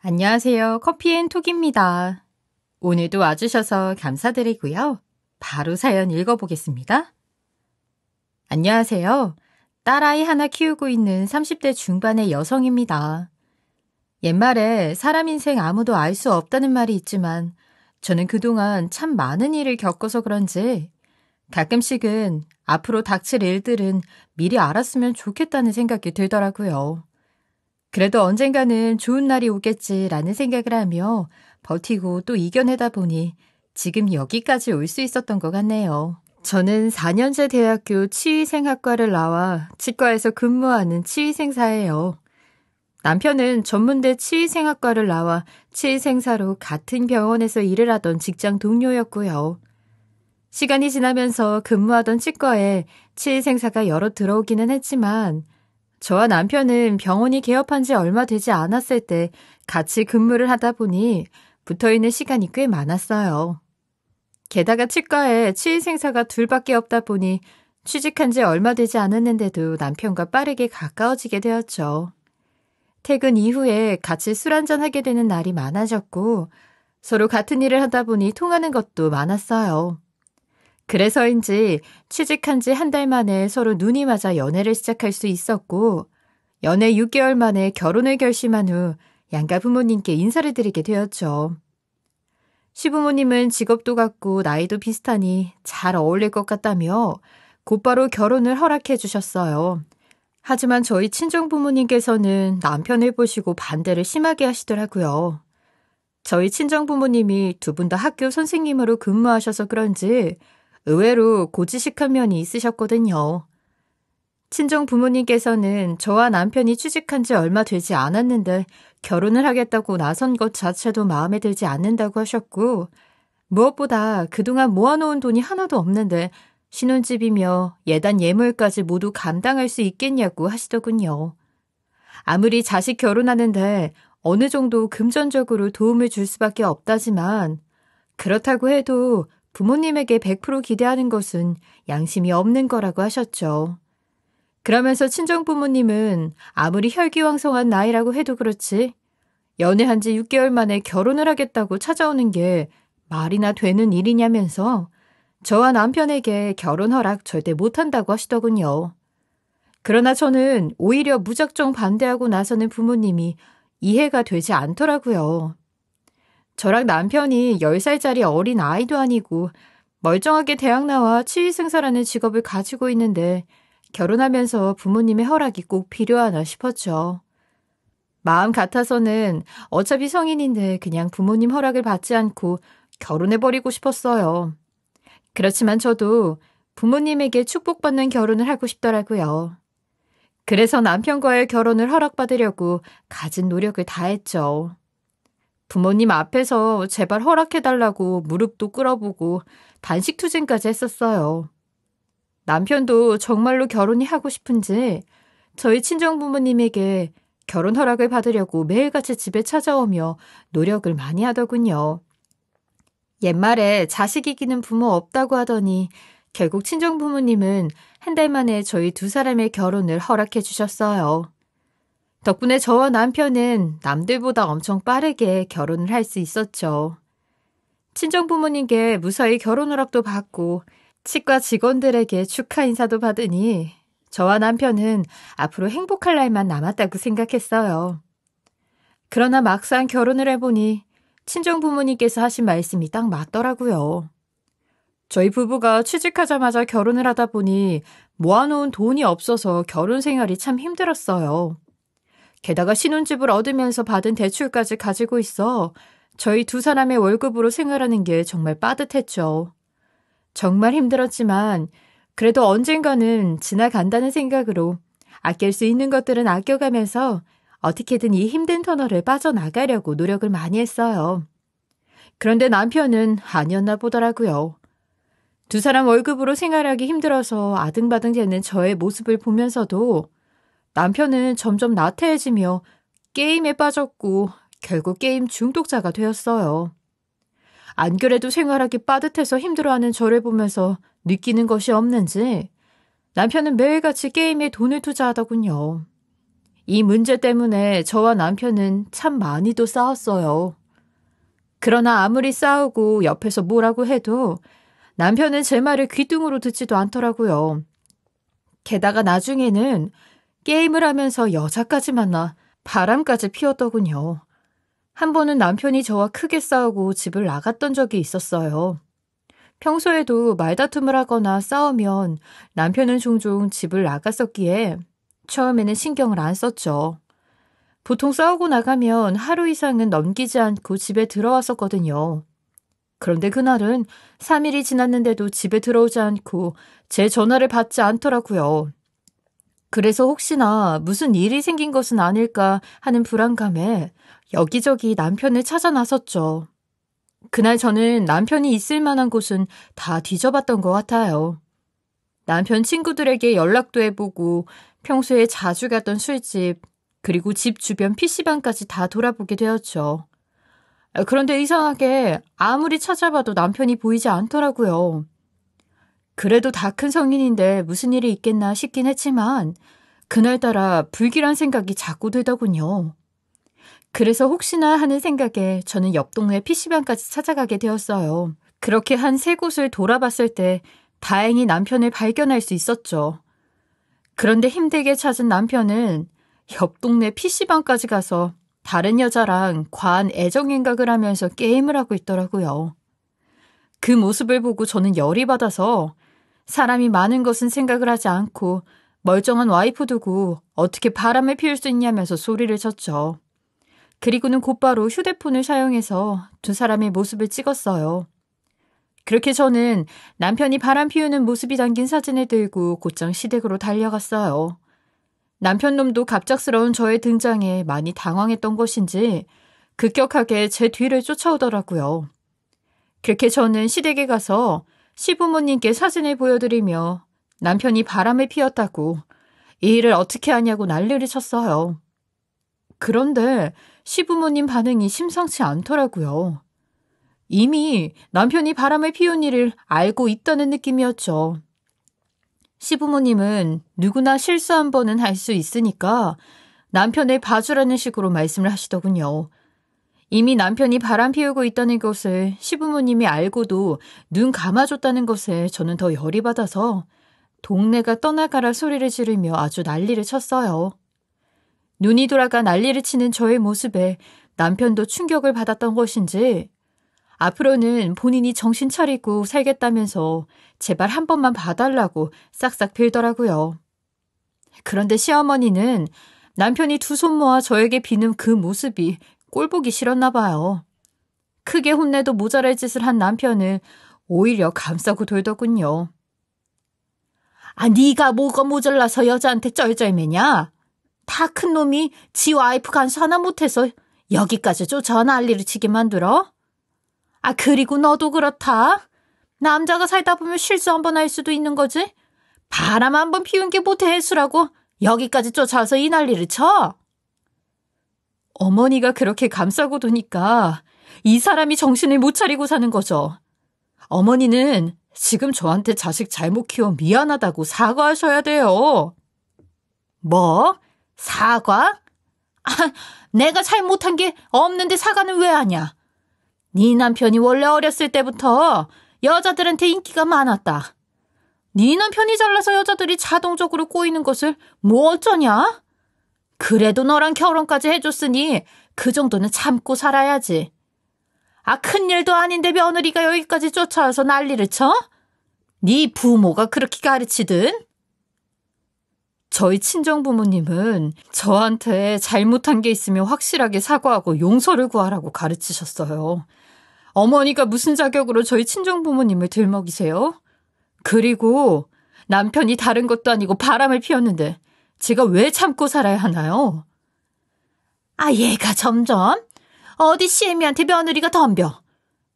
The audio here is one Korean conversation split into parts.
안녕하세요. 커피앤톡입니다. 오늘도 와주셔서 감사드리고요. 바로 사연 읽어보겠습니다. 안녕하세요. 딸아이 하나 키우고 있는 30대 중반의 여성입니다. 옛말에 사람 인생 아무도 알 수 없다는 말이 있지만 저는 그동안 참 많은 일을 겪어서 그런지 가끔씩은 앞으로 닥칠 일들은 미리 알았으면 좋겠다는 생각이 들더라고요. 그래도 언젠가는 좋은 날이 오겠지라는 생각을 하며 버티고 또 이겨내다 보니 지금 여기까지 올 수 있었던 것 같네요. 저는 4년제 대학교 치위생학과를 나와 치과에서 근무하는 치위생사예요. 남편은 전문대 치위생학과를 나와 치위생사로 같은 병원에서 일을 하던 직장 동료였고요. 시간이 지나면서 근무하던 치과에 치위생사가 여러 들어오기는 했지만 저와 남편은 병원이 개업한 지 얼마 되지 않았을 때 같이 근무를 하다 보니 붙어있는 시간이 꽤 많았어요. 게다가 치과에 치위생사가 둘밖에 없다 보니 취직한 지 얼마 되지 않았는데도 남편과 빠르게 가까워지게 되었죠. 퇴근 이후에 같이 술 한잔하게 되는 날이 많아졌고 서로 같은 일을 하다 보니 통하는 것도 많았어요. 그래서인지 취직한 지 한 달 만에 서로 눈이 맞아 연애를 시작할 수 있었고 연애 6개월 만에 결혼을 결심한 후 양가 부모님께 인사를 드리게 되었죠. 시부모님은 직업도 같고 나이도 비슷하니 잘 어울릴 것 같다며 곧바로 결혼을 허락해 주셨어요. 하지만 저희 친정부모님께서는 남편을 보시고 반대를 심하게 하시더라고요. 저희 친정부모님이 두 분 다 학교 선생님으로 근무하셔서 그런지 의외로 고지식한 면이 있으셨거든요. 친정 부모님께서는 저와 남편이 취직한 지 얼마 되지 않았는데 결혼을 하겠다고 나선 것 자체도 마음에 들지 않는다고 하셨고 무엇보다 그동안 모아놓은 돈이 하나도 없는데 신혼집이며 예단 예물까지 모두 감당할 수 있겠냐고 하시더군요. 아무리 자식 결혼하는데 어느 정도 금전적으로 도움을 줄 수밖에 없다지만 그렇다고 해도 부모님에게 100% 기대하는 것은 양심이 없는 거라고 하셨죠. 그러면서 친정부모님은 아무리 혈기왕성한 나이라고 해도 그렇지 연애한 지 6개월 만에 결혼을 하겠다고 찾아오는 게 말이나 되는 일이냐면서 저와 남편에게 결혼 허락 절대 못한다고 하시더군요. 그러나 저는 오히려 무작정 반대하고 나서는 부모님이 이해가 되지 않더라고요. 저랑 남편이 10살짜리 어린 아이도 아니고 멀쩡하게 대학 나와 치위생사라는 직업을 가지고 있는데 결혼하면서 부모님의 허락이 꼭 필요하나 싶었죠. 마음 같아서는 어차피 성인인데 그냥 부모님 허락을 받지 않고 결혼해버리고 싶었어요. 그렇지만 저도 부모님에게 축복받는 결혼을 하고 싶더라고요. 그래서 남편과의 결혼을 허락받으려고 갖은 노력을 다했죠. 부모님 앞에서 제발 허락해달라고 무릎도 꿇어보고 단식투쟁까지 했었어요. 남편도 정말로 결혼이 하고 싶은지 저희 친정부모님에게 결혼 허락을 받으려고 매일같이 집에 찾아오며 노력을 많이 하더군요. 옛말에 자식 이기는 부모 없다고 하더니 결국 친정부모님은 한 달 만에 저희 두 사람의 결혼을 허락해 주셨어요. 덕분에 저와 남편은 남들보다 엄청 빠르게 결혼을 할 수 있었죠. 친정부모님께 무사히 결혼 허락도 받고 치과 직원들에게 축하 인사도 받으니 저와 남편은 앞으로 행복할 날만 남았다고 생각했어요. 그러나 막상 결혼을 해보니 친정부모님께서 하신 말씀이 딱 맞더라고요. 저희 부부가 취직하자마자 결혼을 하다 보니 모아놓은 돈이 없어서 결혼 생활이 참 힘들었어요. 게다가 신혼집을 얻으면서 받은 대출까지 가지고 있어 저희 두 사람의 월급으로 생활하는 게 정말 빠듯했죠. 정말 힘들었지만 그래도 언젠가는 지나간다는 생각으로 아낄 수 있는 것들은 아껴가면서 어떻게든 이 힘든 터널을 빠져나가려고 노력을 많이 했어요. 그런데 남편은 아니었나 보더라고요. 두 사람 월급으로 생활하기 힘들어서 아등바등 되는 저의 모습을 보면서도 남편은 점점 나태해지며 게임에 빠졌고 결국 게임 중독자가 되었어요. 안 그래도 생활하기 빠듯해서 힘들어하는 저를 보면서 느끼는 것이 없는지 남편은 매일같이 게임에 돈을 투자하더군요. 이 문제 때문에 저와 남편은 참 많이도 싸웠어요. 그러나 아무리 싸우고 옆에서 뭐라고 해도 남편은 제 말을 귀뚱으로 듣지도 않더라고요. 게다가 나중에는 게임을 하면서 여자까지 만나 바람까지 피웠더군요. 한 번은 남편이 저와 크게 싸우고 집을 나갔던 적이 있었어요. 평소에도 말다툼을 하거나 싸우면 남편은 종종 집을 나갔었기에 처음에는 신경을 안 썼죠. 보통 싸우고 나가면 하루 이상은 넘기지 않고 집에 들어왔었거든요. 그런데 그날은 3일이 지났는데도 집에 들어오지 않고 제 전화를 받지 않더라고요. 그래서 혹시나 무슨 일이 생긴 것은 아닐까 하는 불안감에 여기저기 남편을 찾아 나섰죠. 그날 저는 남편이 있을 만한 곳은 다 뒤져봤던 것 같아요. 남편 친구들에게 연락도 해보고 평소에 자주 갔던 술집, 그리고 집 주변 PC방까지 다 돌아보게 되었죠. 그런데 이상하게 아무리 찾아봐도 남편이 보이지 않더라고요. 그래도 다 큰 성인인데 무슨 일이 있겠나 싶긴 했지만 그날따라 불길한 생각이 자꾸 들더군요. 그래서 혹시나 하는 생각에 저는 옆 동네 PC방까지 찾아가게 되었어요. 그렇게 한 3곳을 돌아봤을 때 다행히 남편을 발견할 수 있었죠. 그런데 힘들게 찾은 남편은 옆 동네 PC방까지 가서 다른 여자랑 과한 애정행각을 하면서 게임을 하고 있더라고요. 그 모습을 보고 저는 열이 받아서 사람이 많은 것은 생각을 하지 않고 멀쩡한 와이프 두고 어떻게 바람을 피울 수 있냐면서 소리를 쳤죠. 그리고는 곧바로 휴대폰을 사용해서 두 사람의 모습을 찍었어요. 그렇게 저는 남편이 바람 피우는 모습이 담긴 사진을 들고 곧장 시댁으로 달려갔어요. 남편 놈도 갑작스러운 저의 등장에 많이 당황했던 것인지 급격하게 제 뒤를 쫓아오더라고요. 그렇게 저는 시댁에 가서 시부모님께 사진을 보여드리며 남편이 바람을 피웠다고 이 일을 어떻게 하냐고 난리를 쳤어요. 그런데 시부모님 반응이 심상치 않더라고요. 이미 남편이 바람을 피운 일을 알고 있다는 느낌이었죠. 시부모님은 누구나 실수 한 번은 할 수 있으니까 남편을 봐주라는 식으로 말씀을 하시더군요. 이미 남편이 바람 피우고 있다는 것을 시부모님이 알고도 눈 감아줬다는 것에 저는 더 열이 받아서 동네가 떠나가라 소리를 지르며 아주 난리를 쳤어요. 눈이 돌아가 난리를 치는 저의 모습에 남편도 충격을 받았던 것인지 앞으로는 본인이 정신 차리고 살겠다면서 제발 한 번만 봐달라고 싹싹 빌더라고요. 그런데 시어머니는 남편이 두 손 모아 저에게 비는 그 모습이 꼴보기 싫었나 봐요. 크게 혼내도 모자랄 짓을 한 남편을 오히려 감싸고 돌더군요. 아, 네가 뭐가 모자라서 여자한테 쩔쩔매냐? 다 큰 놈이 지 와이프 간수 하나 못해서 여기까지 쫓아와 난리를 치게 만들어? 아, 그리고 너도 그렇다. 남자가 살다 보면 실수 한번 할 수도 있는 거지. 바람 한번 피운 게 뭐 대수라고 여기까지 쫓아와서 이 난리를 쳐? 어머니가 그렇게 감싸고 도니까 이 사람이 정신을 못 차리고 사는 거죠. 어머니는 지금 저한테 자식 잘못 키워 미안하다고 사과하셔야 돼요. 뭐? 사과? 아, 내가 잘못한 게 없는데 사과는 왜 하냐? 네 남편이 원래 어렸을 때부터 여자들한테 인기가 많았다. 네 남편이 잘나서 여자들이 자동적으로 꼬이는 것을 뭐 어쩌냐? 그래도 너랑 결혼까지 해줬으니 그 정도는 참고 살아야지. 아, 큰일도 아닌데 며느리가 여기까지 쫓아와서 난리를 쳐? 네 부모가 그렇게 가르치든? 저희 친정부모님은 저한테 잘못한 게 있으면 확실하게 사과하고 용서를 구하라고 가르치셨어요. 어머니가 무슨 자격으로 저희 친정부모님을 들먹이세요? 그리고 남편이 다른 것도 아니고 바람을 피웠는데 제가 왜 참고 살아야 하나요? 아, 얘가 점점 어디 시애미한테 며느리가 덤벼.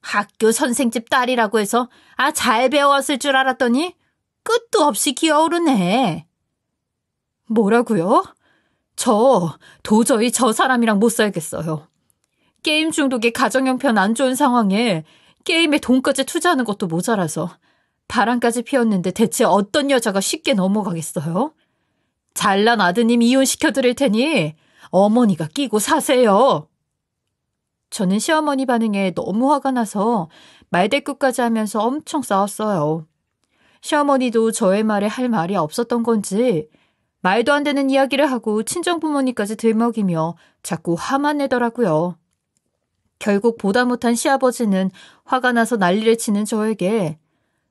학교 선생집 딸이라고 해서 잘 배웠을 줄 알았더니 끝도 없이 기어오르네. 뭐라고요? 저 도저히 저 사람이랑 못 살겠어요. 게임 중독에 가정 형편 안 좋은 상황에 게임에 돈까지 투자하는 것도 모자라서 바람까지 피웠는데 대체 어떤 여자가 쉽게 넘어가겠어요? 잘난 아드님 이혼시켜드릴 테니 어머니가 끼고 사세요. 저는 시어머니 반응에 너무 화가 나서 말대꾸까지 하면서 엄청 싸웠어요. 시어머니도 저의 말에 할 말이 없었던 건지 말도 안 되는 이야기를 하고 친정부모님까지 들먹이며 자꾸 화만 내더라고요. 결국 보다 못한 시아버지는 화가 나서 난리를 치는 저에게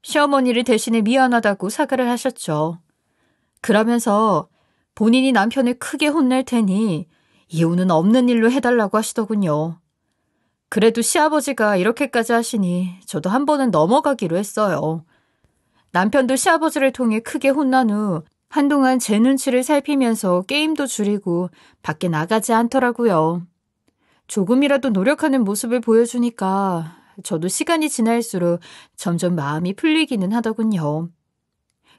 시어머니를 대신해 미안하다고 사과를 하셨죠. 그러면서 본인이 남편을 크게 혼낼 테니 이혼은 없는 일로 해달라고 하시더군요. 그래도 시아버지가 이렇게까지 하시니 저도 한 번은 넘어가기로 했어요. 남편도 시아버지를 통해 크게 혼난 후 한동안 제 눈치를 살피면서 게임도 줄이고 밖에 나가지 않더라고요. 조금이라도 노력하는 모습을 보여주니까 저도 시간이 지날수록 점점 마음이 풀리기는 하더군요.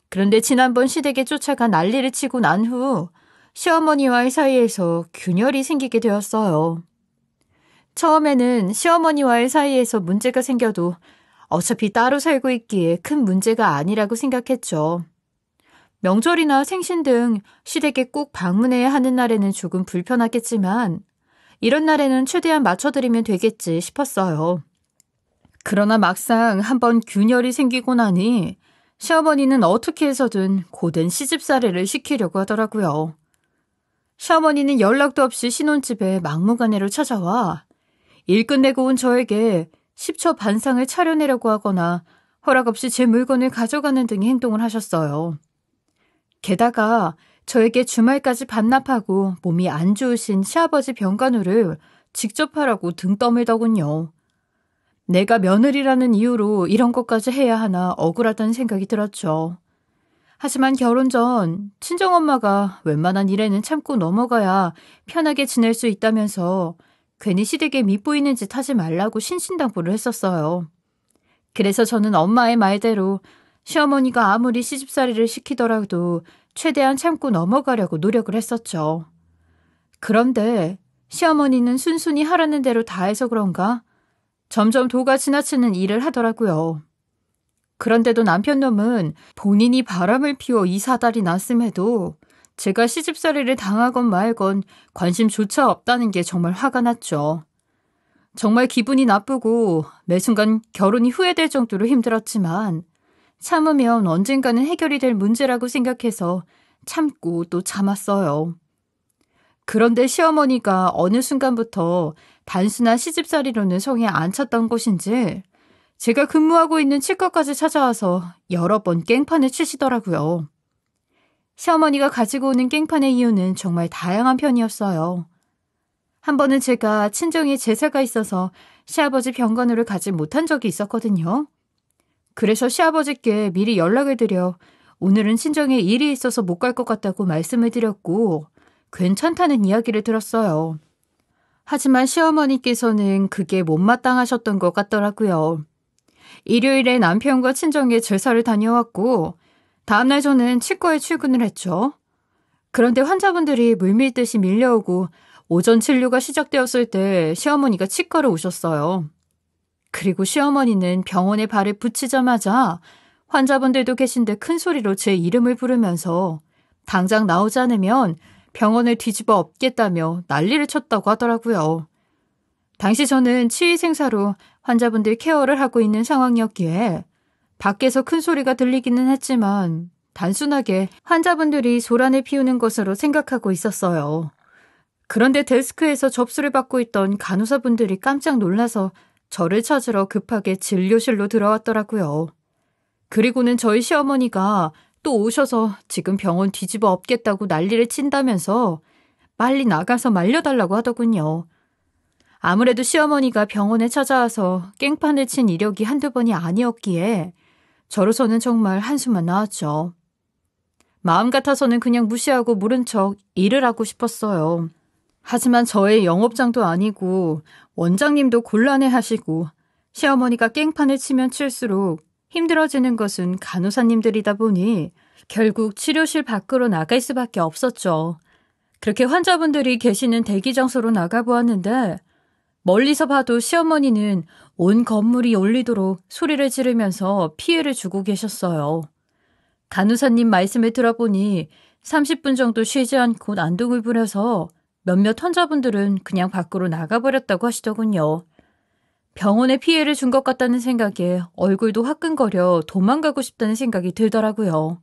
그런데 지난번 시댁에 쫓아가 난리를 치고 난 후 시어머니와의 사이에서 균열이 생기게 되었어요. 처음에는 시어머니와의 사이에서 문제가 생겨도 어차피 따로 살고 있기에 큰 문제가 아니라고 생각했죠. 명절이나 생신 등 시댁에 꼭 방문해야 하는 날에는 조금 불편하겠지만 이런 날에는 최대한 맞춰드리면 되겠지 싶었어요. 그러나 막상 한번 균열이 생기고 나니 시어머니는 어떻게 해서든 고된 시집살이를 시키려고 하더라고요. 시어머니는 연락도 없이 신혼집에 막무가내로 찾아와 일 끝내고 온 저에게 10초 반상을 차려내려고 하거나 허락 없이 제 물건을 가져가는 등의 행동을 하셨어요. 게다가 저에게 주말까지 반납하고 몸이 안 좋으신 시아버지 병간호를 직접 하라고 등 떠밀더군요. 내가 며느리라는 이유로 이런 것까지 해야 하나 억울하다는 생각이 들었죠. 하지만 결혼 전 친정엄마가 웬만한 일에는 참고 넘어가야 편하게 지낼 수 있다면서 괜히 시댁에 밉보이는 짓 하지 말라고 신신당부를 했었어요. 그래서 저는 엄마의 말대로 시어머니가 아무리 시집살이를 시키더라도 최대한 참고 넘어가려고 노력을 했었죠. 그런데 시어머니는 순순히 하라는 대로 다 해서 그런가 점점 도가 지나치는 일을 하더라고요. 그런데도 남편놈은 본인이 바람을 피워 이 사달이 났음에도 제가 시집살이를 당하건 말건 관심조차 없다는 게 정말 화가 났죠. 정말 기분이 나쁘고 매 순간 결혼이 후회될 정도로 힘들었지만 참으면 언젠가는 해결이 될 문제라고 생각해서 참고 또 참았어요. 그런데 시어머니가 어느 순간부터 단순한 시집살이로는 성에 안 찼던 것인지 제가 근무하고 있는 치과까지 찾아와서 여러 번 깽판을 치시더라고요. 시어머니가 가지고 오는 깽판의 이유는 정말 다양한 편이었어요. 한 번은 제가 친정에 제사가 있어서 시아버지 병간호를 가지 못한 적이 있었거든요. 그래서 시아버지께 미리 연락을 드려 오늘은 친정에 일이 있어서 못 갈 것 같다고 말씀을 드렸고 괜찮다는 이야기를 들었어요. 하지만 시어머니께서는 그게 못마땅하셨던 것 같더라고요. 일요일에 남편과 친정에 제사를 다녀왔고 다음날 저는 치과에 출근을 했죠. 그런데 환자분들이 물밀듯이 밀려오고 오전 진료가 시작되었을 때 시어머니가 치과로 오셨어요. 그리고 시어머니는 병원에 발을 붙이자마자 환자분들도 계신데 큰 소리로 제 이름을 부르면서 당장 나오지 않으면 병원을 뒤집어 엎겠다며 난리를 쳤다고 하더라고요. 당시 저는 치의생사로 환자분들 케어를 하고 있는 상황이었기에 밖에서 큰 소리가 들리기는 했지만 단순하게 환자분들이 소란을 피우는 것으로 생각하고 있었어요. 그런데 데스크에서 접수를 받고 있던 간호사분들이 깜짝 놀라서 저를 찾으러 급하게 진료실로 들어왔더라고요. 그리고는 저희 시어머니가 또 오셔서 지금 병원 뒤집어 엎겠다고 난리를 친다면서 빨리 나가서 말려달라고 하더군요. 아무래도 시어머니가 병원에 찾아와서 깽판을 친 이력이 한두 번이 아니었기에 저로서는 정말 한숨만 나왔죠. 마음 같아서는 그냥 무시하고 모른 척 일을 하고 싶었어요. 하지만 저의 영업장도 아니고 원장님도 곤란해하시고 시어머니가 깽판을 치면 칠수록 힘들어지는 것은 간호사님들이다 보니 결국 치료실 밖으로 나갈 수밖에 없었죠. 그렇게 환자분들이 계시는 대기장소로 나가보았는데 멀리서 봐도 시어머니는 온 건물이 울리도록 소리를 지르면서 피해를 주고 계셨어요. 간호사님 말씀을 들어보니 30분 정도 쉬지 않고 난동을 부려서 몇몇 환자분들은 그냥 밖으로 나가버렸다고 하시더군요. 병원에 피해를 준 것 같다는 생각에 얼굴도 화끈거려 도망가고 싶다는 생각이 들더라고요.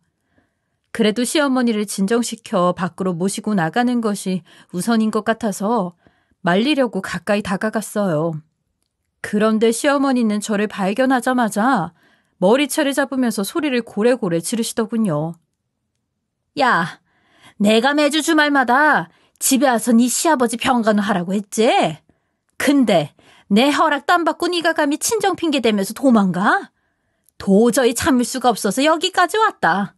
그래도 시어머니를 진정시켜 밖으로 모시고 나가는 것이 우선인 것 같아서 말리려고 가까이 다가갔어요. 그런데 시어머니는 저를 발견하자마자 머리채를 잡으면서 소리를 고래고래 지르시더군요. 야, 내가 매주 주말마다 집에 와서 네 시아버지 병간호하라고 했지? 근데 내 허락도 안 받고 네가 감히 친정 핑계 대면서 도망가? 도저히 참을 수가 없어서 여기까지 왔다.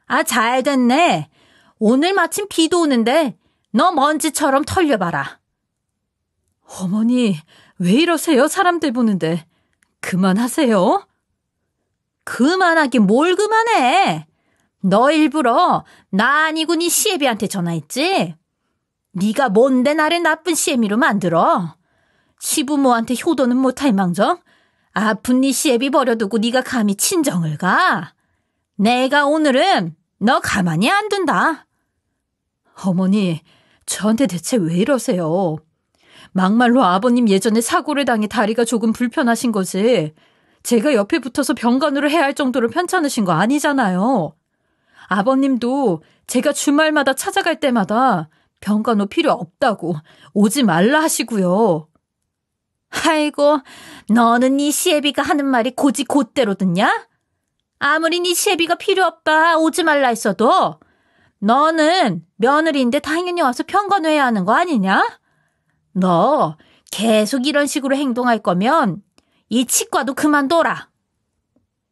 아, 잘 됐네. 오늘 마침 비도 오는데 너 먼지처럼 털려봐라. 어머니, 왜 이러세요? 사람들 보는데. 그만하세요. 그만하긴 뭘 그만해. 너 일부러 나 아니고 네 시애비한테 전화했지? 네가 뭔데 나를 나쁜 시애미로 만들어? 시부모한테 효도는 못할 망정? 아픈 네 시애비 버려두고 네가 감히 친정을 가? 내가 오늘은 너 가만히 안 둔다. 어머니, 저한테 대체 왜 이러세요? 막말로 아버님 예전에 사고를 당해 다리가 조금 불편하신 거지. 제가 옆에 붙어서 병간호를 해야 할 정도로 편찮으신 거 아니잖아요. 아버님도 제가 주말마다 찾아갈 때마다 병간호 필요 없다고 오지 말라 하시고요. 아이고, 너는 네 시애비가 하는 말이 고지 곧대로 듣냐? 아무리 네 시애비가 필요 없다 오지 말라 했어도 너는 며느리인데 당연히 와서 병간호해야 하는 거 아니냐? 너 계속 이런 식으로 행동할 거면 이 치과도 그만둬라.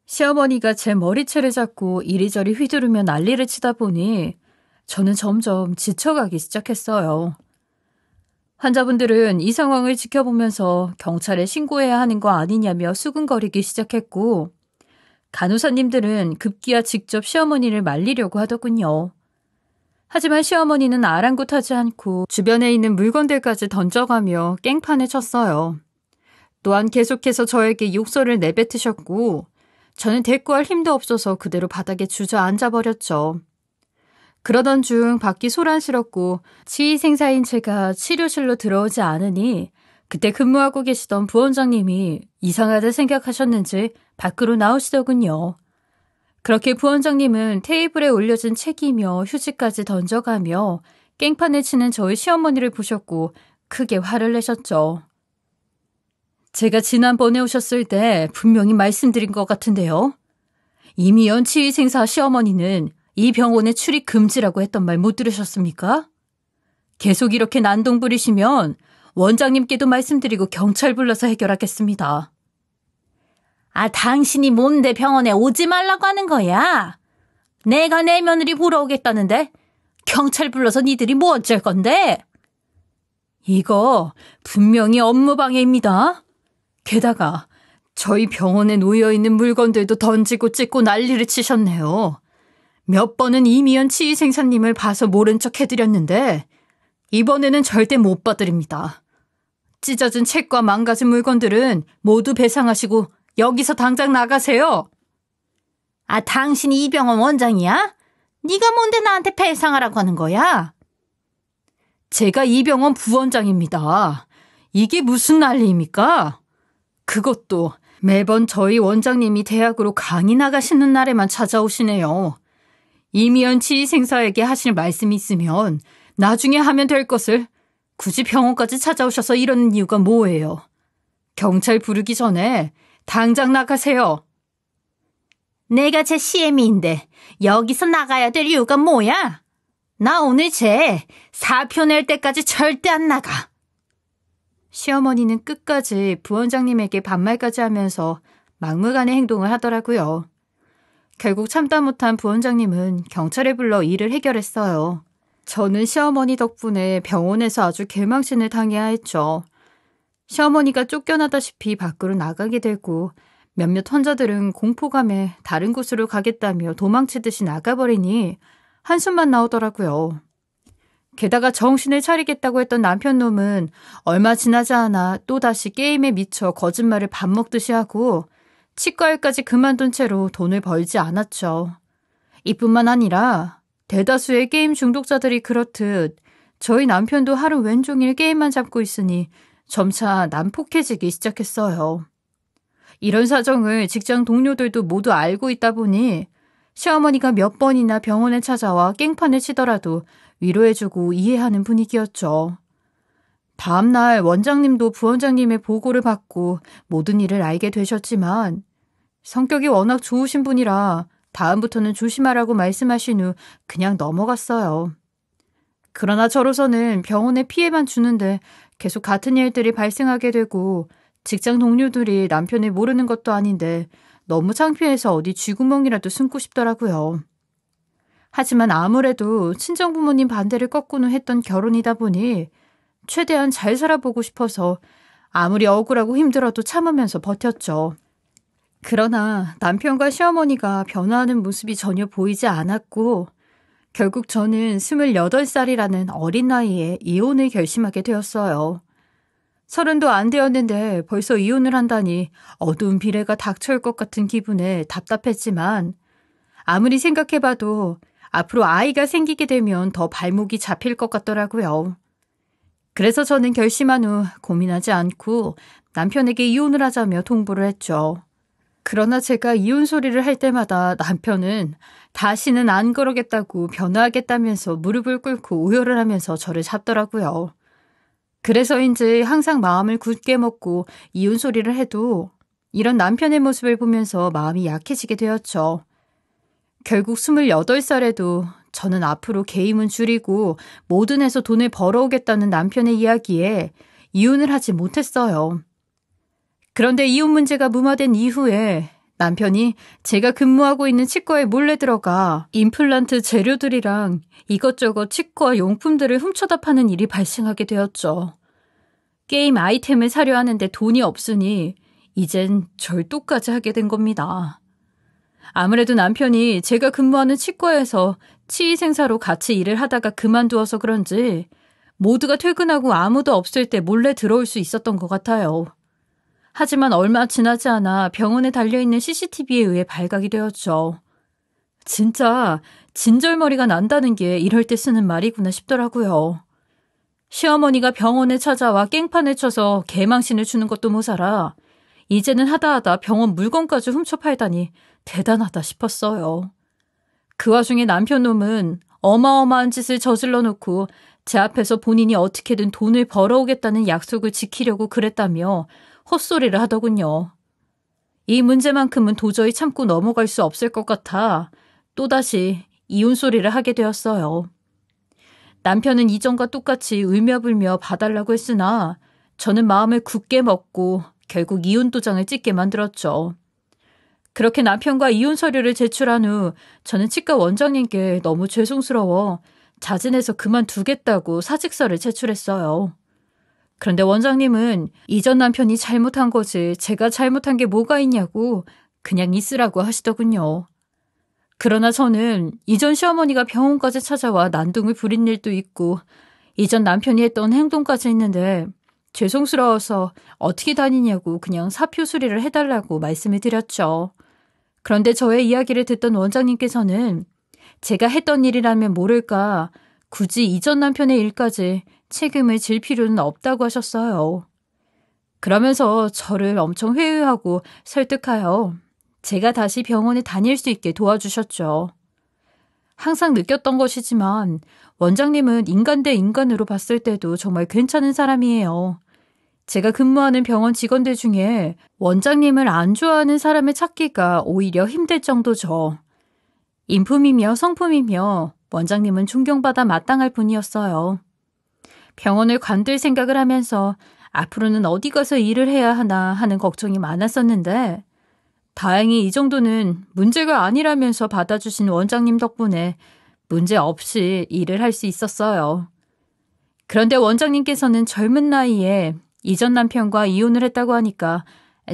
시어머니가 제 머리채를 잡고 이리저리 휘두르며 난리를 치다 보니 저는 점점 지쳐가기 시작했어요. 환자분들은 이 상황을 지켜보면서 경찰에 신고해야 하는 거 아니냐며 수근거리기 시작했고, 간호사님들은 급기야 직접 시어머니를 말리려고 하더군요. 하지만 시어머니는 아랑곳하지 않고 주변에 있는 물건들까지 던져가며 깽판을 쳤어요. 또한 계속해서 저에게 욕설을 내뱉으셨고, 저는 대꾸할 힘도 없어서 그대로 바닥에 주저앉아버렸죠. 그러던 중 밖이 소란스럽고 치의생사인 제가 치료실로 들어오지 않으니 그때 근무하고 계시던 부원장님이 이상하다 생각하셨는지 밖으로 나오시더군요. 그렇게 부원장님은 테이블에 올려진 책이며 휴지까지 던져가며 깽판을 치는 저희 시어머니를 보셨고 크게 화를 내셨죠. 제가 지난번에 오셨을 때 분명히 말씀드린 것 같은데요. 이미연 치의생사 시어머니는 이 병원에 출입 금지라고 했던 말 못 들으셨습니까? 계속 이렇게 난동 부리시면 원장님께도 말씀드리고 경찰 불러서 해결하겠습니다. 아, 당신이 뭔데 병원에 오지 말라고 하는 거야? 내가 내 며느리 보러 오겠다는데 경찰 불러서 니들이 뭐 어쩔 건데? 이거 분명히 업무방해입니다. 게다가 저희 병원에 놓여있는 물건들도 던지고 찢고 난리를 치셨네요. 몇 번은 이미연 치의생사님을 봐서 모른 척 해드렸는데 이번에는 절대 못 봐드립니다. 찢어진 책과 망가진 물건들은 모두 배상하시고 여기서 당장 나가세요. 아, 당신이 이 병원 원장이야? 네가 뭔데 나한테 배상하라고 하는 거야? 제가 이 병원 부원장입니다. 이게 무슨 난리입니까? 그것도 매번 저희 원장님이 대학으로 강의 나가시는 날에만 찾아오시네요. 이미연 치의생사에게 하실 말씀이 있으면 나중에 하면 될 것을 굳이 병원까지 찾아오셔서 이러는 이유가 뭐예요? 경찰 부르기 전에 당장 나가세요. 내가 제 시애미인데 여기서 나가야 될 이유가 뭐야? 나 오늘 제 사표 낼 때까지 절대 안 나가. 시어머니는 끝까지 부원장님에게 반말까지 하면서 막무가내 행동을 하더라고요. 결국 참다 못한 부원장님은 경찰을 불러 일을 해결했어요. 저는 시어머니 덕분에 병원에서 아주 개망신을 당해야 했죠. 시어머니가 쫓겨나다시피 밖으로 나가게 되고 몇몇 환자들은 공포감에 다른 곳으로 가겠다며 도망치듯이 나가버리니 한숨만 나오더라고요. 게다가 정신을 차리겠다고 했던 남편놈은 얼마 지나지 않아 또다시 게임에 미쳐 거짓말을 밥 먹듯이 하고 치과 일까지 그만둔 채로 돈을 벌지 않았죠. 이뿐만 아니라 대다수의 게임 중독자들이 그렇듯 저희 남편도 하루 왼종일 게임만 잡고 있으니 점차 난폭해지기 시작했어요. 이런 사정을 직장 동료들도 모두 알고 있다 보니 시어머니가 몇 번이나 병원에 찾아와 깽판을 치더라도 위로해주고 이해하는 분위기였죠. 다음날 원장님도 부원장님의 보고를 받고 모든 일을 알게 되셨지만 성격이 워낙 좋으신 분이라 다음부터는 조심하라고 말씀하신 후 그냥 넘어갔어요. 그러나 저로서는 병원에 피해만 주는데 계속 같은 일들이 발생하게 되고 직장 동료들이 남편을 모르는 것도 아닌데 너무 창피해서 어디 쥐구멍이라도 숨고 싶더라고요. 하지만 아무래도 친정부모님 반대를 꺾고는 했던 결혼이다 보니 최대한 잘 살아보고 싶어서 아무리 억울하고 힘들어도 참으면서 버텼죠. 그러나 남편과 시어머니가 변화하는 모습이 전혀 보이지 않았고 결국 저는 28살이라는 어린 나이에 이혼을 결심하게 되었어요. 30도 안 되었는데 벌써 이혼을 한다니 어두운 비례가 닥쳐올 것 같은 기분에 답답했지만 아무리 생각해봐도 앞으로 아이가 생기게 되면 더 발목이 잡힐 것 같더라고요. 그래서 저는 결심한 후 고민하지 않고 남편에게 이혼을 하자며 통보를 했죠. 그러나 제가 이혼 소리를 할 때마다 남편은 다시는 안 그러겠다고 변화하겠다면서 무릎을 꿇고 우열을 하면서 저를 잡더라고요. 그래서인지 항상 마음을 굳게 먹고 이혼 소리를 해도 이런 남편의 모습을 보면서 마음이 약해지게 되었죠. 결국 28살에도 저는 앞으로 개임은 줄이고 뭐든 해서 돈을 벌어오겠다는 남편의 이야기에 이혼을 하지 못했어요. 그런데 이혼 문제가 무마된 이후에 남편이 제가 근무하고 있는 치과에 몰래 들어가 임플란트 재료들이랑 이것저것 치과 용품들을 훔쳐다 파는 일이 발생하게 되었죠. 게임 아이템을 사려 하는데 돈이 없으니 이젠 절도까지 하게 된 겁니다. 아무래도 남편이 제가 근무하는 치과에서 치의생사로 같이 일을 하다가 그만두어서 그런지 모두가 퇴근하고 아무도 없을 때 몰래 들어올 수 있었던 것 같아요. 하지만 얼마 지나지 않아 병원에 달려있는 CCTV에 의해 발각이 되었죠. 진짜 진절머리가 난다는 게 이럴 때 쓰는 말이구나 싶더라고요. 시어머니가 병원에 찾아와 깽판을 쳐서 개망신을 주는 것도 모자라 이제는 하다하다 병원 물건까지 훔쳐 팔다니 대단하다 싶었어요. 그 와중에 남편 놈은 어마어마한 짓을 저질러 놓고 제 앞에서 본인이 어떻게든 돈을 벌어오겠다는 약속을 지키려고 그랬다며 헛소리를 하더군요. 이 문제만큼은 도저히 참고 넘어갈 수 없을 것 같아 또다시 이혼 소리를 하게 되었어요. 남편은 이전과 똑같이 울며불며 봐달라고 했으나 저는 마음을 굳게 먹고 결국 이혼 도장을 찍게 만들었죠. 그렇게 남편과 이혼 서류를 제출한 후 저는 치과 원장님께 너무 죄송스러워 자진해서 그만두겠다고 사직서를 제출했어요. 그런데 원장님은 이전 남편이 잘못한 거지 제가 잘못한 게 뭐가 있냐고 그냥 있으라고 하시더군요. 그러나 저는 이전 시어머니가 병원까지 찾아와 난동을 부린 일도 있고 이전 남편이 했던 행동까지 있는데 죄송스러워서 어떻게 다니냐고 그냥 사표 수리를 해달라고 말씀을 드렸죠. 그런데 저의 이야기를 듣던 원장님께서는 제가 했던 일이라면 모를까 굳이 이전 남편의 일까지 책임을 질 필요는 없다고 하셨어요. 그러면서 저를 엄청 회유하고 설득하여 제가 다시 병원에 다닐 수 있게 도와주셨죠. 항상 느꼈던 것이지만 원장님은 인간 대 인간으로 봤을 때도 정말 괜찮은 사람이에요. 제가 근무하는 병원 직원들 중에 원장님을 안 좋아하는 사람을 찾기가 오히려 힘들 정도죠. 인품이며 성품이며 원장님은 존경받아 마땅할 분이었어요. 병원을 관둘 생각을 하면서 앞으로는 어디 가서 일을 해야 하나 하는 걱정이 많았었는데 다행히 이 정도는 문제가 아니라면서 받아주신 원장님 덕분에 문제 없이 일을 할 수 있었어요. 그런데 원장님께서는 젊은 나이에 이전 남편과 이혼을 했다고 하니까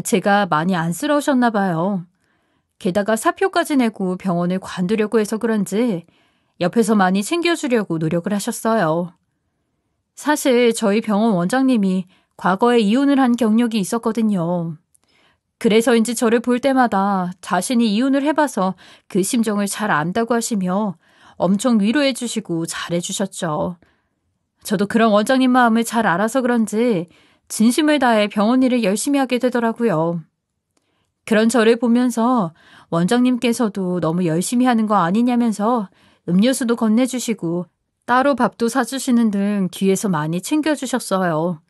제가 많이 안쓰러우셨나 봐요. 게다가 사표까지 내고 병원을 관두려고 해서 그런지 옆에서 많이 챙겨주려고 노력을 하셨어요. 사실 저희 병원 원장님이 과거에 이혼을 한 경력이 있었거든요. 그래서인지 저를 볼 때마다 자신이 이혼을 해봐서 그 심정을 잘 안다고 하시며 엄청 위로해 주시고 잘해 주셨죠. 저도 그런 원장님 마음을 잘 알아서 그런지 진심을 다해 병원 일을 열심히 하게 되더라고요. 그런 저를 보면서 원장님께서도 너무 열심히 하는 거 아니냐면서 음료수도 건네주시고 따로 밥도 사주시는 등 뒤에서 많이 챙겨주셨어요.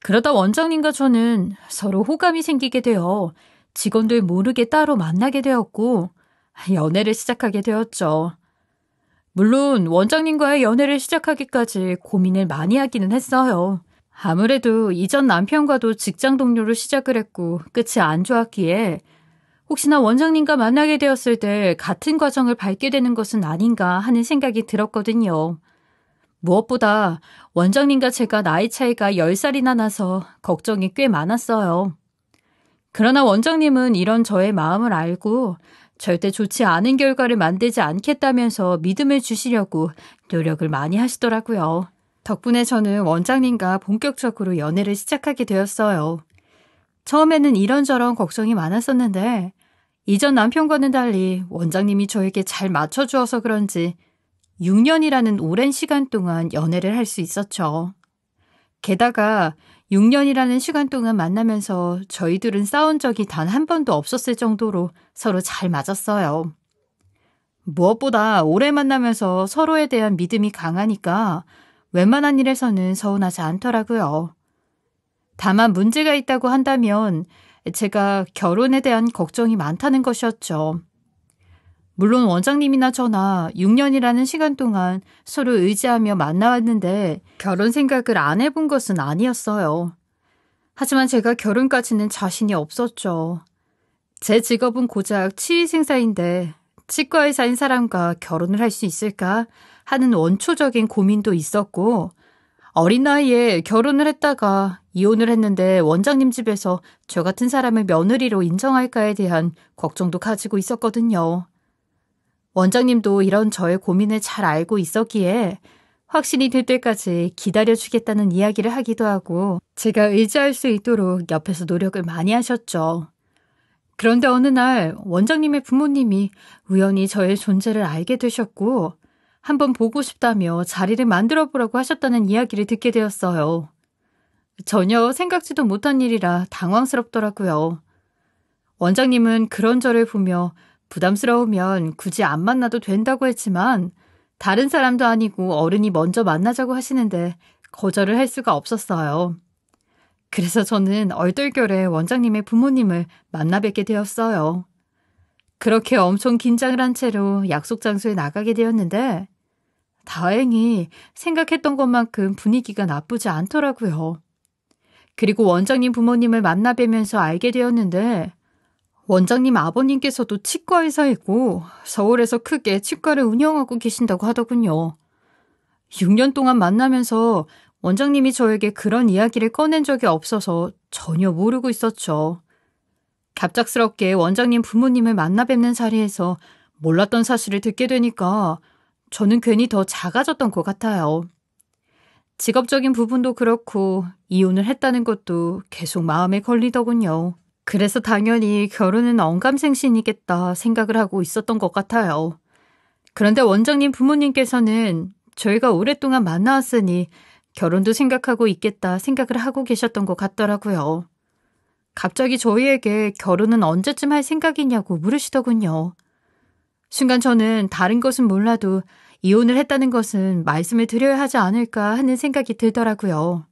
그러다 원장님과 저는 서로 호감이 생기게 되어 직원들 모르게 따로 만나게 되었고 연애를 시작하게 되었죠. 물론 원장님과의 연애를 시작하기까지 고민을 많이 하기는 했어요. 아무래도 이전 남편과도 직장 동료로 시작을 했고 끝이 안 좋았기에 혹시나 원장님과 만나게 되었을 때 같은 과정을 밟게 되는 것은 아닌가 하는 생각이 들었거든요. 무엇보다 원장님과 제가 나이 차이가 10살이나 나서 걱정이 꽤 많았어요. 그러나 원장님은 이런 저의 마음을 알고 절대 좋지 않은 결과를 만들지 않겠다면서 믿음을 주시려고 노력을 많이 하시더라고요. 덕분에 저는 원장님과 본격적으로 연애를 시작하게 되었어요. 처음에는 이런저런 걱정이 많았었는데 이전 남편과는 달리 원장님이 저에게 잘 맞춰주어서 그런지 6년이라는 오랜 시간 동안 연애를 할 수 있었죠. 게다가 6년이라는 시간 동안 만나면서 저희들은 싸운 적이 단 한 번도 없었을 정도로 서로 잘 맞았어요. 무엇보다 오래 만나면서 서로에 대한 믿음이 강하니까 웬만한 일에서는 서운하지 않더라고요. 다만 문제가 있다고 한다면 제가 결혼에 대한 걱정이 많다는 것이었죠. 물론 원장님이나 저나 6년이라는 시간 동안 서로 의지하며 만나왔는데 결혼 생각을 안 해본 것은 아니었어요. 하지만 제가 결혼까지는 자신이 없었죠. 제 직업은 고작 치의생사인데 치과 의사인 사람과 결혼을 할 수 있을까 하는 원초적인 고민도 있었고 어린 나이에 결혼을 했다가 이혼을 했는데 원장님 집에서 저 같은 사람을 며느리로 인정할까에 대한 걱정도 가지고 있었거든요. 원장님도 이런 저의 고민을 잘 알고 있었기에 확신이 들 때까지 기다려주겠다는 이야기를 하기도 하고 제가 의지할 수 있도록 옆에서 노력을 많이 하셨죠. 그런데 어느 날 원장님의 부모님이 우연히 저의 존재를 알게 되셨고 한번 보고 싶다며 자리를 만들어 보라고 하셨다는 이야기를 듣게 되었어요. 전혀 생각지도 못한 일이라 당황스럽더라고요. 원장님은 그런 저를 보며 부담스러우면 굳이 안 만나도 된다고 했지만 다른 사람도 아니고 어른이 먼저 만나자고 하시는데 거절을 할 수가 없었어요. 그래서 저는 얼떨결에 원장님의 부모님을 만나 뵙게 되었어요. 그렇게 엄청 긴장을 한 채로 약속 장소에 나가게 되었는데 다행히 생각했던 것만큼 분위기가 나쁘지 않더라고요. 그리고 원장님 부모님을 만나 뵈면서 알게 되었는데 원장님 아버님께서도 치과 의사이고 서울에서 크게 치과를 운영하고 계신다고 하더군요. 6년 동안 만나면서 원장님이 저에게 그런 이야기를 꺼낸 적이 없어서 전혀 모르고 있었죠. 갑작스럽게 원장님 부모님을 만나 뵙는 자리에서 몰랐던 사실을 듣게 되니까 저는 괜히 더 작아졌던 것 같아요. 직업적인 부분도 그렇고 이혼을 했다는 것도 계속 마음에 걸리더군요. 그래서 당연히 결혼은 언감생신이겠다 생각을 하고 있었던 것 같아요. 그런데 원장님 부모님께서는 저희가 오랫동안 만나왔으니 결혼도 생각하고 있겠다 생각을 하고 계셨던 것 같더라고요. 갑자기 저희에게 결혼은 언제쯤 할 생각이냐고 물으시더군요. 순간 저는 다른 것은 몰라도 이혼을 했다는 것은 말씀을 드려야 하지 않을까 하는 생각이 들더라고요.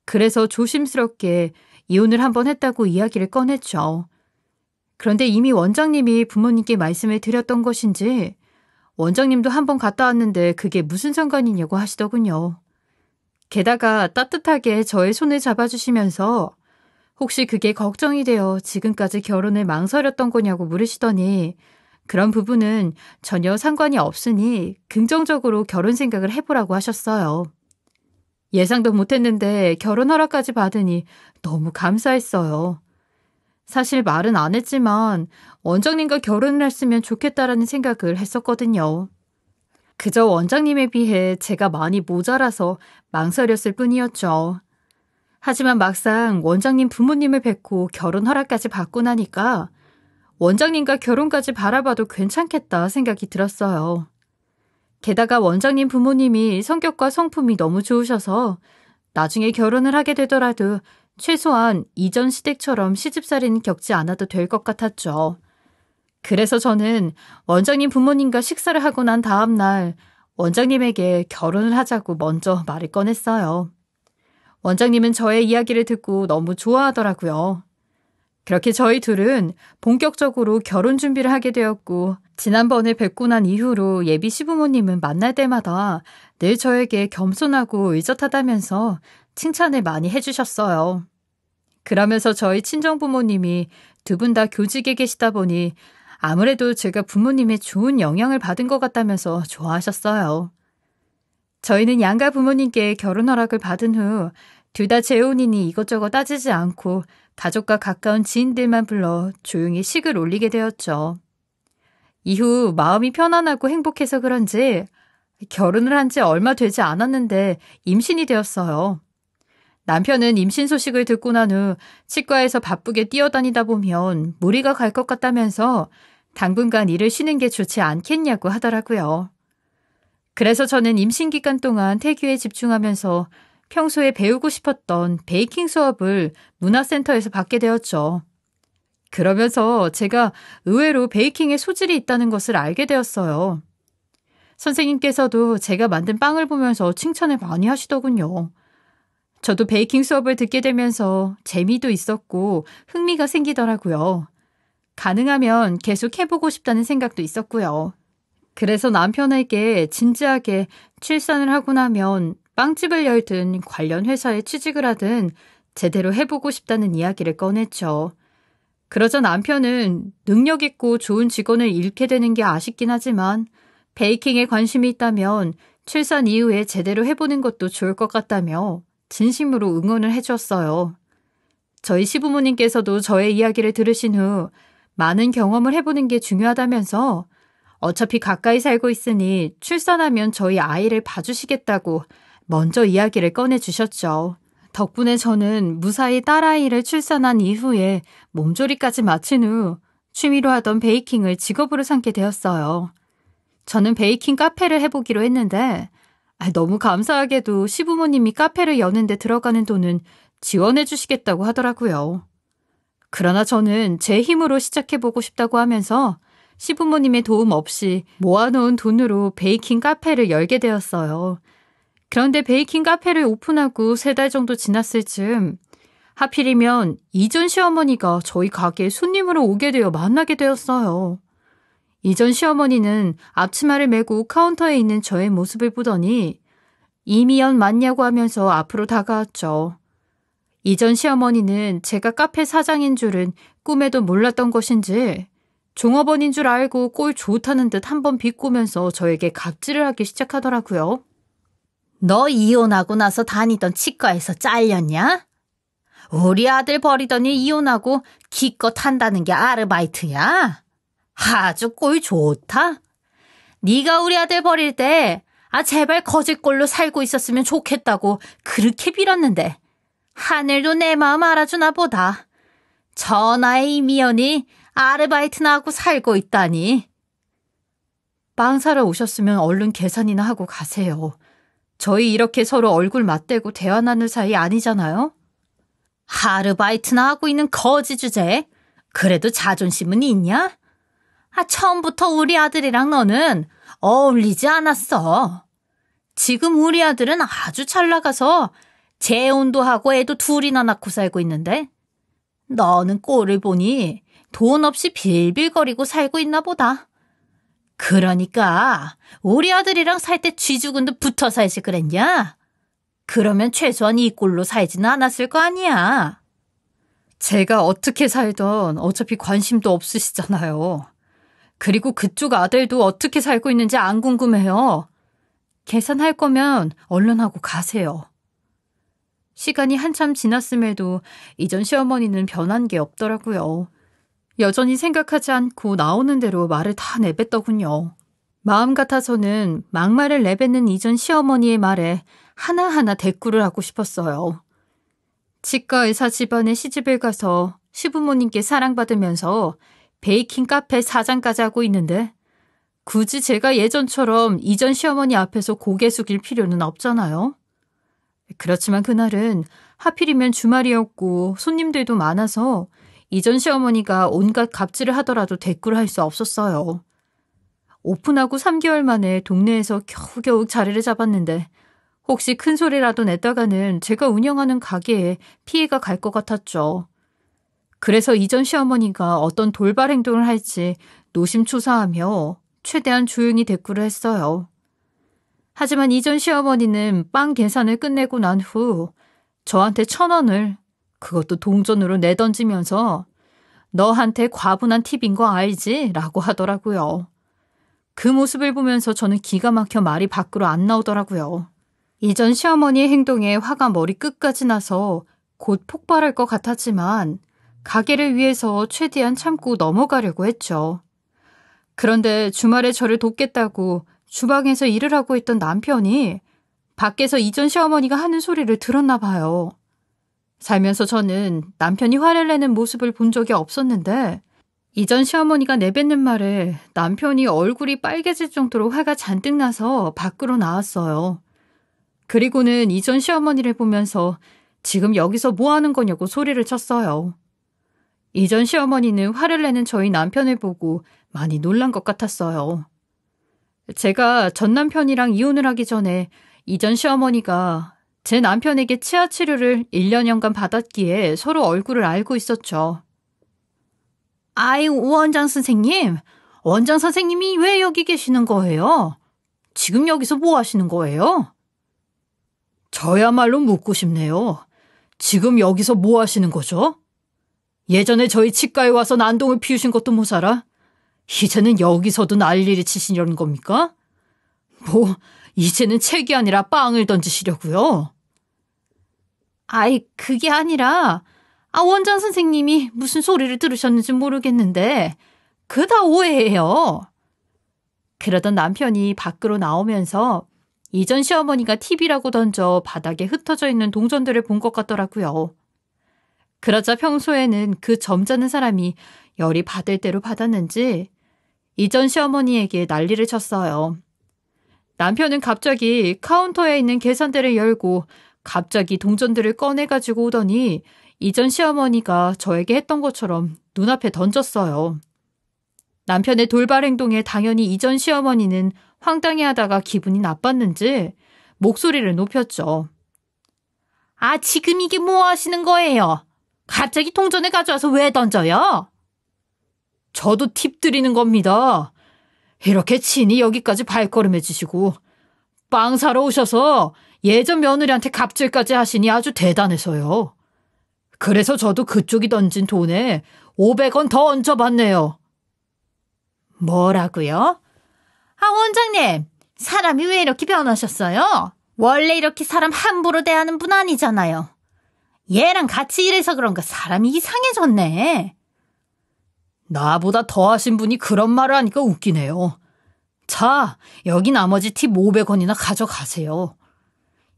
그래서 조심스럽게 이혼을 한번 했다고 이야기를 꺼냈죠. 그런데 이미 원장님이 부모님께 말씀을 드렸던 것인지 원장님도 한번 갔다 왔는데 그게 무슨 상관이냐고 하시더군요. 게다가 따뜻하게 저의 손을 잡아주시면서 혹시 그게 걱정이 되어 지금까지 결혼을 망설였던 거냐고 물으시더니 그런 부분은 전혀 상관이 없으니 긍정적으로 결혼 생각을 해보라고 하셨어요. 예상도 못했는데 결혼 허락까지 받으니 너무 감사했어요. 사실 말은 안 했지만 원장님과 결혼을 했으면 좋겠다라는 생각을 했었거든요. 그저 원장님에 비해 제가 많이 모자라서 망설였을 뿐이었죠. 하지만 막상 원장님 부모님을 뵙고 결혼 허락까지 받고 나니까 원장님과 결혼까지 바라봐도 괜찮겠다 생각이 들었어요. 게다가 원장님 부모님이 성격과 성품이 너무 좋으셔서 나중에 결혼을 하게 되더라도 최소한 이전 시댁처럼 시집살이는 겪지 않아도 될 것 같았죠. 그래서 저는 원장님 부모님과 식사를 하고 난 다음 날 원장님에게 결혼을 하자고 먼저 말을 꺼냈어요. 원장님은 저의 이야기를 듣고 너무 좋아하더라고요. 그렇게 저희 둘은 본격적으로 결혼 준비를 하게 되었고 지난번에 뵙고 난 이후로 예비 시부모님은 만날 때마다 늘 저에게 겸손하고 의젓하다면서 칭찬을 많이 해주셨어요. 그러면서 저희 친정부모님이 두 분 다 교직에 계시다 보니 아무래도 제가 부모님의 좋은 영향을 받은 것 같다면서 좋아하셨어요. 저희는 양가 부모님께 결혼 허락을 받은 후 둘 다 재혼이니 이것저것 따지지 않고 가족과 가까운 지인들만 불러 조용히 식을 올리게 되었죠. 이후 마음이 편안하고 행복해서 그런지 결혼을 한 지 얼마 되지 않았는데 임신이 되었어요. 남편은 임신 소식을 듣고 난 후 치과에서 바쁘게 뛰어다니다 보면 무리가 갈 것 같다면서 당분간 일을 쉬는 게 좋지 않겠냐고 하더라고요. 그래서 저는 임신 기간 동안 태교에 집중하면서 평소에 배우고 싶었던 베이킹 수업을 문화센터에서 받게 되었죠. 그러면서 제가 의외로 베이킹에 소질이 있다는 것을 알게 되었어요. 선생님께서도 제가 만든 빵을 보면서 칭찬을 많이 하시더군요. 저도 베이킹 수업을 듣게 되면서 재미도 있었고 흥미가 생기더라고요. 가능하면 계속 해보고 싶다는 생각도 있었고요. 그래서 남편에게 진지하게 출산을 하고 나면 빵집을 열든 관련 회사에 취직을 하든 제대로 해보고 싶다는 이야기를 꺼냈죠. 그러자 남편은 능력 있고 좋은 직원을 잃게 되는 게 아쉽긴 하지만 베이킹에 관심이 있다면 출산 이후에 제대로 해보는 것도 좋을 것 같다며 진심으로 응원을 해주었어요. 저희 시부모님께서도 저의 이야기를 들으신 후 많은 경험을 해보는 게 중요하다면서 어차피 가까이 살고 있으니 출산하면 저희 아이를 봐주시겠다고 먼저 이야기를 꺼내주셨죠. 덕분에 저는 무사히 딸아이를 출산한 이후에 몸조리까지 마친 후 취미로 하던 베이킹을 직업으로 삼게 되었어요. 저는 베이킹 카페를 해보기로 했는데 너무 감사하게도 시부모님이 카페를 여는 데 들어가는 돈은 지원해 주시겠다고 하더라고요. 그러나 저는 제 힘으로 시작해보고 싶다고 하면서 시부모님의 도움 없이 모아놓은 돈으로 베이킹 카페를 열게 되었어요. 그런데 베이킹 카페를 오픈하고 3달 정도 지났을 즈음 하필이면 이전 시어머니가 저희 가게에 손님으로 오게 되어 만나게 되었어요. 이전 시어머니는 앞치마를 메고 카운터에 있는 저의 모습을 보더니 이미연 맞냐고 하면서 앞으로 다가왔죠. 이전 시어머니는 제가 카페 사장인 줄은 꿈에도 몰랐던 것인지 종업원인 줄 알고 꼴 좋다는 듯 한번 비꼬면서 저에게 갑질을 하기 시작하더라고요. 너 이혼하고 나서 다니던 치과에서 잘렸냐? 우리 아들 버리더니 이혼하고 기껏 한다는 게 아르바이트야? 아주 꼴 좋다. 네가 우리 아들 버릴 때 제발 거짓골로 살고 있었으면 좋겠다고 그렇게 빌었는데 하늘도 내 마음 알아주나 보다. 전하의 이미연이 아르바이트나 하고 살고 있다니. 빵 사러 오셨으면 얼른 계산이나 하고 가세요. 저희 이렇게 서로 얼굴 맞대고 대화 나눌 사이 아니잖아요? 아르바이트나 하고 있는 거지 주제. 그래도 자존심은 있냐? 처음부터 우리 아들이랑 너는 어울리지 않았어. 지금 우리 아들은 아주 잘 나가서 재혼도 하고 애도 둘이나 낳고 살고 있는데 너는 꼴을 보니 돈 없이 빌빌거리고 살고 있나 보다. 그러니까 우리 아들이랑 살 때 쥐죽은 듯 붙어 살지 그랬냐? 그러면 최소한 이 꼴로 살지는 않았을 거 아니야. 제가 어떻게 살던 어차피 관심도 없으시잖아요. 그리고 그쪽 아들도 어떻게 살고 있는지 안 궁금해요. 계산할 거면 얼른 하고 가세요. 시간이 한참 지났음에도 이전 시어머니는 변한 게 없더라고요. 여전히 생각하지 않고 나오는 대로 말을 다 내뱉더군요. 마음 같아서는 막말을 내뱉는 이전 시어머니의 말에 하나하나 대꾸를 하고 싶었어요. 치과 의사 집안에 시집을 가서 시부모님께 사랑받으면서 베이킹 카페 사장까지 하고 있는데 굳이 제가 예전처럼 이전 시어머니 앞에서 고개 숙일 필요는 없잖아요. 그렇지만 그날은 하필이면 주말이었고 손님들도 많아서 이전 시어머니가 온갖 갑질을 하더라도 대꾸를 할 수 없었어요. 오픈하고 3개월 만에 동네에서 겨우겨우 자리를 잡았는데 혹시 큰 소리라도 냈다가는 제가 운영하는 가게에 피해가 갈 것 같았죠. 그래서 이전 시어머니가 어떤 돌발 행동을 할지 노심초사하며 최대한 조용히 대꾸를 했어요. 하지만 이전 시어머니는 빵 계산을 끝내고 난 후 저한테 1,000원을 그것도 동전으로 내던지면서 너한테 과분한 팁인 거 알지? 라고 하더라고요. 그 모습을 보면서 저는 기가 막혀 말이 밖으로 안 나오더라고요. 이전 시어머니의 행동에 화가 머리 끝까지 나서 곧 폭발할 것 같았지만 가게를 위해서 최대한 참고 넘어가려고 했죠. 그런데 주말에 저를 돕겠다고 주방에서 일을 하고 있던 남편이 밖에서 이전 시어머니가 하는 소리를 들었나 봐요. 살면서 저는 남편이 화를 내는 모습을 본 적이 없었는데 이전 시어머니가 내뱉는 말에 남편이 얼굴이 빨개질 정도로 화가 잔뜩 나서 밖으로 나왔어요. 그리고는 이전 시어머니를 보면서 지금 여기서 뭐 하는 거냐고 소리를 쳤어요. 이전 시어머니는 화를 내는 저희 남편을 보고 많이 놀란 것 같았어요. 제가 전 남편이랑 이혼을 하기 전에 이전 시어머니가 제 남편에게 치아 치료를 1년여간 받았기에 서로 얼굴을 알고 있었죠. 아이, 원장 선생님. 원장 선생님이 왜 여기 계시는 거예요? 지금 여기서 뭐 하시는 거예요? 저야말로 묻고 싶네요. 지금 여기서 뭐 하시는 거죠? 예전에 저희 치과에 와서 난동을 피우신 것도 모자라 이제는 여기서도 난리를 치시려는 겁니까? 뭐 이제는 책이 아니라 빵을 던지시려고요? 아이, 그게 아니라 원장 선생님이 무슨 소리를 들으셨는지 모르겠는데 그거 다 오해예요. 그러던 남편이 밖으로 나오면서 이전 시어머니가 TV라고 던져 바닥에 흩어져 있는 동전들을 본 것 같더라고요. 그러자 평소에는 그 점잖은 사람이 열이 받을 대로 받았는지 이전 시어머니에게 난리를 쳤어요. 남편은 갑자기 카운터에 있는 계산대를 열고 갑자기 동전들을 꺼내가지고 오더니 이전 시어머니가 저에게 했던 것처럼 눈앞에 던졌어요. 남편의 돌발 행동에 당연히 이전 시어머니는 황당해하다가 기분이 나빴는지 목소리를 높였죠. 아, 지금 이게 뭐 하시는 거예요? 갑자기 동전을 가져와서 왜 던져요? 저도 팁 드리는 겁니다. 이렇게 친히 여기까지 발걸음해 주시고 빵 사러 오셔서 예전 며느리한테 갑질까지 하시니 아주 대단해서요. 그래서 저도 그쪽이 던진 돈에 500원 더 얹어봤네요. 뭐라고요? 원장님, 사람이 왜 이렇게 변하셨어요? 원래 이렇게 사람 함부로 대하는 분 아니잖아요. 얘랑 같이 일해서 그런가 사람이 이상해졌네. 나보다 더 하신 분이 그런 말을 하니까 웃기네요. 자, 여기 나머지 팁 500원이나 가져가세요.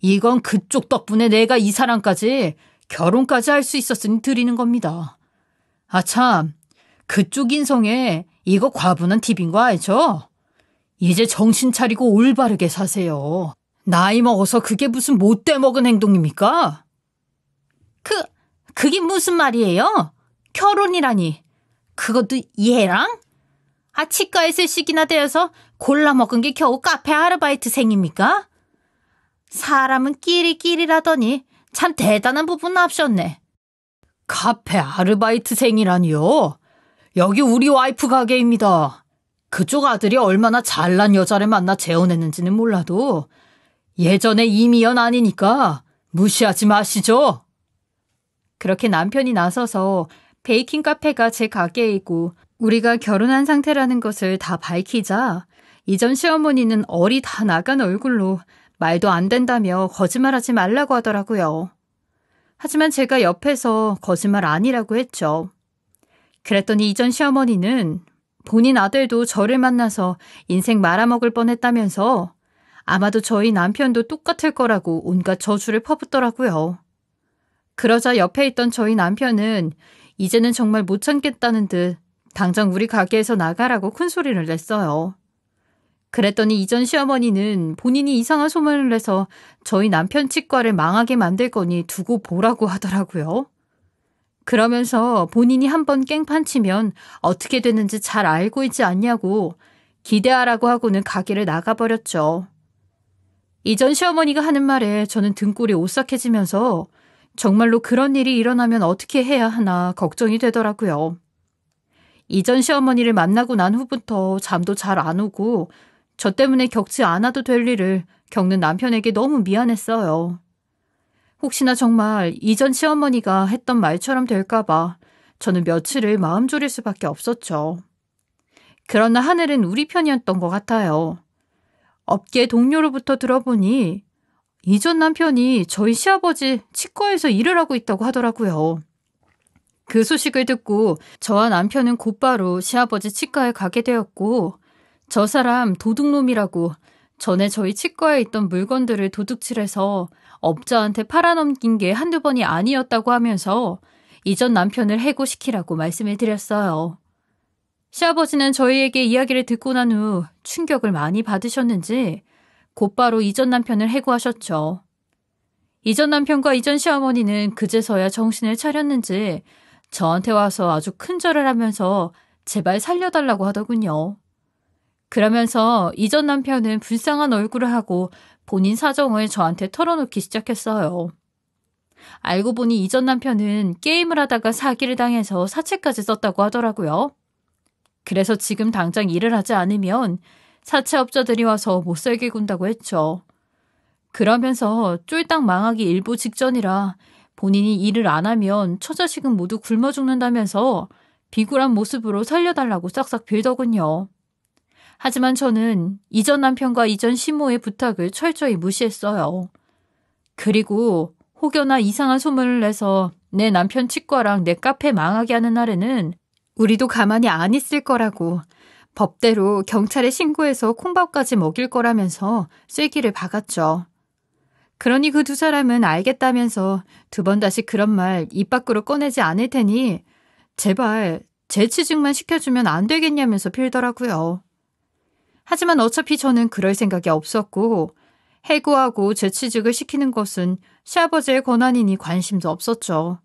이건 그쪽 덕분에 내가 이 사람까지 결혼까지 할 수 있었으니 드리는 겁니다. 아 참, 그쪽 인성에 이거 과분한 팁인 거 알죠? 이제 정신 차리고 올바르게 사세요. 나이 먹어서 그게 무슨 못돼 먹은 행동입니까? 그게 무슨 말이에요? 결혼이라니. 그것도 얘랑? 치과에 쓸식이나 되어서 골라 먹은 게 겨우 카페 아르바이트생입니까? 사람은 끼리끼리라더니 참 대단한 부분 납셨네. 카페 아르바이트생이라니요? 여기 우리 와이프 가게입니다. 그쪽 아들이 얼마나 잘난 여자를 만나 재혼했는지는 몰라도 예전에 이미연 아니니까 무시하지 마시죠. 그렇게 남편이 나서서 베이킹 카페가 제 가게에 있고 우리가 결혼한 상태라는 것을 다 밝히자 이전 시어머니는 얼이 다 나간 얼굴로 말도 안 된다며 거짓말하지 말라고 하더라고요. 하지만 제가 옆에서 거짓말 아니라고 했죠. 그랬더니 이전 시어머니는 본인 아들도 저를 만나서 인생 말아먹을 뻔했다면서 아마도 저희 남편도 똑같을 거라고 온갖 저주를 퍼붓더라고요. 그러자 옆에 있던 저희 남편은 이제는 정말 못 참겠다는 듯 당장 우리 가게에서 나가라고 큰 소리를 냈어요. 그랬더니 이전 시어머니는 본인이 이상한 소문을 내서 저희 남편 치과를 망하게 만들 거니 두고 보라고 하더라고요. 그러면서 본인이 한번 깽판 치면 어떻게 되는지 잘 알고 있지 않냐고 기대하라고 하고는 가게를 나가버렸죠. 이전 시어머니가 하는 말에 저는 등골이 오싹해지면서 정말로 그런 일이 일어나면 어떻게 해야 하나 걱정이 되더라고요. 이전 시어머니를 만나고 난 후부터 잠도 잘 안 오고 저 때문에 겪지 않아도 될 일을 겪는 남편에게 너무 미안했어요. 혹시나 정말 이전 시어머니가 했던 말처럼 될까봐 저는 며칠을 마음 졸일 수밖에 없었죠. 그러나 하늘은 우리 편이었던 것 같아요. 업계 동료로부터 들어보니 이전 남편이 저희 시아버지 치과에서 일을 하고 있다고 하더라고요. 그 소식을 듣고 저와 남편은 곧바로 시아버지 치과에 가게 되었고 저 사람 도둑놈이라고 전에 저희 치과에 있던 물건들을 도둑질해서 업자한테 팔아넘긴 게 한두 번이 아니었다고 하면서 이전 남편을 해고시키라고 말씀을 드렸어요. 시아버지는 저희에게 이야기를 듣고 난 후 충격을 많이 받으셨는지 곧바로 이전 남편을 해고하셨죠. 이전 남편과 이전 시어머니는 그제서야 정신을 차렸는지 저한테 와서 아주 큰절을 하면서 제발 살려달라고 하더군요. 그러면서 이전 남편은 불쌍한 얼굴을 하고 본인 사정을 저한테 털어놓기 시작했어요. 알고 보니 이전 남편은 게임을 하다가 사기를 당해서 사채까지 썼다고 하더라고요. 그래서 지금 당장 일을 하지 않으면 사채업자들이 와서 못살게 군다고 했죠. 그러면서 쫄딱 망하기 일보 직전이라 본인이 일을 안 하면 처자식은 모두 굶어 죽는다면서 비굴한 모습으로 살려달라고 싹싹 빌더군요. 하지만 저는 이전 남편과 이전 시모의 부탁을 철저히 무시했어요. 그리고 혹여나 이상한 소문을 내서 내 남편 치과랑 내 카페 망하게 하는 날에는 우리도 가만히 안 있을 거라고 법대로 경찰에 신고해서 콩밥까지 먹일 거라면서 쐐기를 박았죠. 그러니 그 두 사람은 알겠다면서 두 번 다시 그런 말 입 밖으로 꺼내지 않을 테니 제발 재취직만 시켜주면 안 되겠냐면서 빌더라고요. 하지만 어차피 저는 그럴 생각이 없었고 해고하고 재취직을 시키는 것은 시아버지의 권한이니 관심도 없었죠.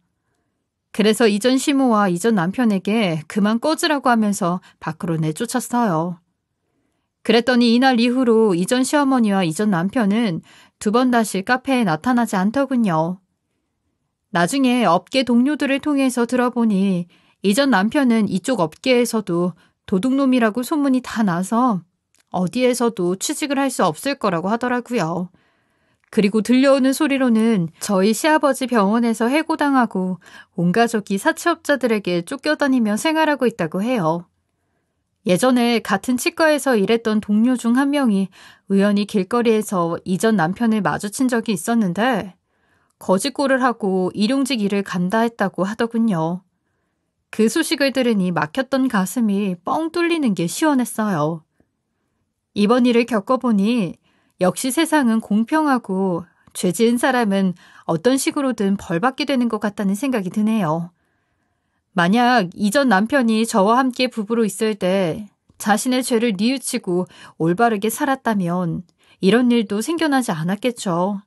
그래서 이전 시모와 이전 남편에게 그만 꺼지라고 하면서 밖으로 내쫓았어요. 그랬더니 이날 이후로 이전 시어머니와 이전 남편은 두 번 다시 카페에 나타나지 않더군요. 나중에 업계 동료들을 통해서 들어보니 이전 남편은 이쪽 업계에서도 도둑놈이라고 소문이 다 나서 어디에서도 취직을 할 수 없을 거라고 하더라고요. 그리고 들려오는 소리로는 저희 시아버지 병원에서 해고당하고 온 가족이 사채업자들에게 쫓겨다니며 생활하고 있다고 해요. 예전에 같은 치과에서 일했던 동료 중 한 명이 우연히 길거리에서 이전 남편을 마주친 적이 있었는데 거짓골을 하고 일용직 일을 간다 했다고 하더군요. 그 소식을 들으니 막혔던 가슴이 뻥 뚫리는 게 시원했어요. 이번 일을 겪어보니 역시 세상은 공평하고 죄 지은 사람은 어떤 식으로든 벌받게 되는 것 같다는 생각이 드네요. 만약 이전 남편이 저와 함께 부부로 있을 때 자신의 죄를 뉘우치고 올바르게 살았다면 이런 일도 생겨나지 않았겠죠.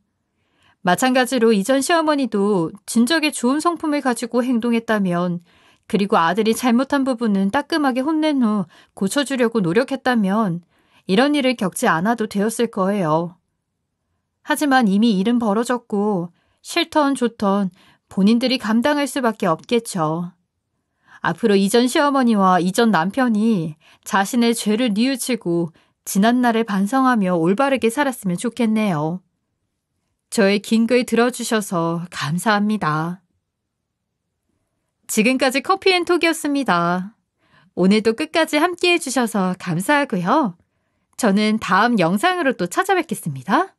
마찬가지로 이전 시어머니도 진작에 좋은 성품을 가지고 행동했다면 그리고 아들이 잘못한 부분은 따끔하게 혼낸 후 고쳐주려고 노력했다면 이런 일을 겪지 않아도 되었을 거예요. 하지만 이미 일은 벌어졌고 싫던 좋던 본인들이 감당할 수밖에 없겠죠. 앞으로 이전 시어머니와 이전 남편이 자신의 죄를 뉘우치고 지난날을 반성하며 올바르게 살았으면 좋겠네요. 저의 긴 글 들어주셔서 감사합니다. 지금까지 커피앤톡이었습니다. 오늘도 끝까지 함께해 주셔서 감사하고요. 저는 다음 영상으로 또 찾아뵙겠습니다.